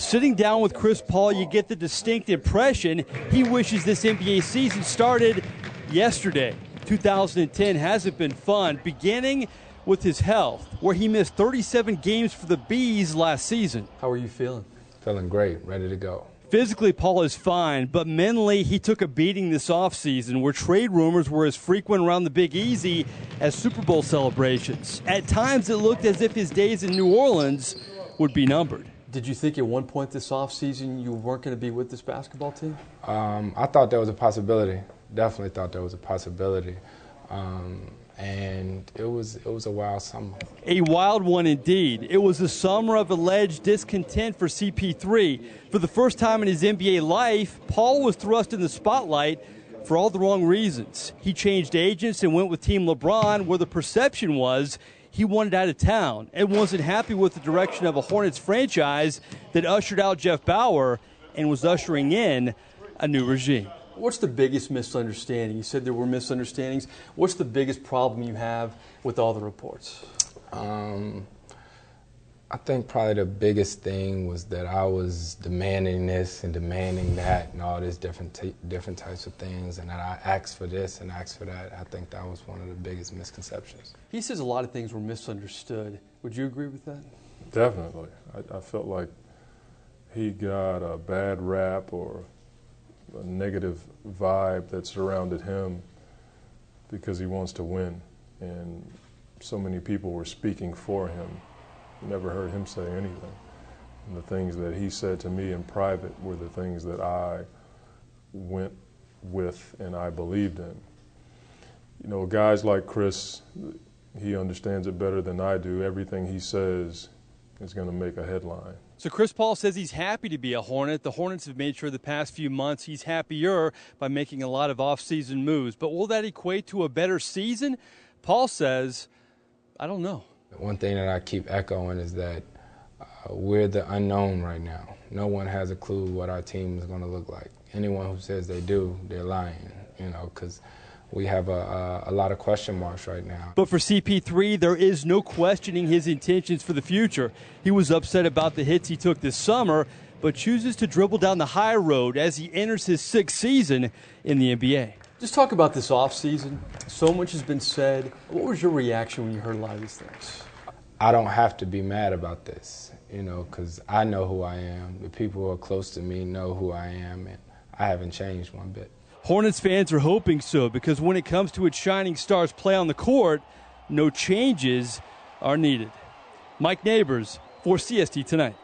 Sitting down with Chris Paul, you get the distinct impression he wishes this NBA season started yesterday. 2010 hasn't been fun, beginning with his health, where he missed 37 games for the Bees last season. How are you feeling? Feeling great, ready to go. Physically, Paul is fine, but mentally, he took a beating this offseason where trade rumors were as frequent around the Big Easy as Super Bowl celebrations. At times, it looked as if his days in New Orleans would be numbered. Did you think at one point this offseason you weren't going to be with this basketball team? I thought there was a possibility. Definitely thought there was a possibility. And it was a wild summer. A wild one indeed. It was the summer of alleged discontent for CP3. For the first time in his NBA life, Paul was thrust in the spotlight for all the wrong reasons. He changed agents and went with Team LeBron, where the perception was he wanted out of town and wasn't happy with the direction of a Hornets franchise that ushered out Jeff Bower and was ushering in a new regime. What's the biggest misunderstanding? You said there were misunderstandings. What's the biggest problem you have with all the reports? I think probably the biggest thing was that I was demanding this and demanding that and all these different types of things, and that I asked for this and asked for that. I think that was one of the biggest misconceptions. He says a lot of things were misunderstood. Would you agree with that? Definitely. I felt like he got a bad rap or a negative vibe that surrounded him because he wants to win, and so many people were speaking for him. Never heard him say anything. And the things that he said to me in private were the things that I went with and I believed in. You know, guys like Chris, he understands it better than I do. Everything he says is going to make a headline. So Chris Paul says he's happy to be a Hornet. The Hornets have made sure the past few months he's happier by making a lot of off-season moves. But will that equate to a better season? Paul says, I don't know. One thing that I keep echoing is that we're the unknown right now. No one has a clue what our team is going to look like. Anyone who says they do, they're lying, you know, because we have a lot of question marks right now. But for CP3, there is no questioning his intentions for the future. He was upset about the hits he took this summer, but chooses to dribble down the high road as he enters his 6th season in the NBA. Just talk about this offseason. So much has been said. What was your reaction when you heard a lot of these things? I don't have to be mad about this, you know, because I know who I am. The people who are close to me know who I am, and I haven't changed one bit. Hornets fans are hoping so, because when it comes to its shining stars play on the court, no changes are needed. Mike Neighbors for CST Tonight.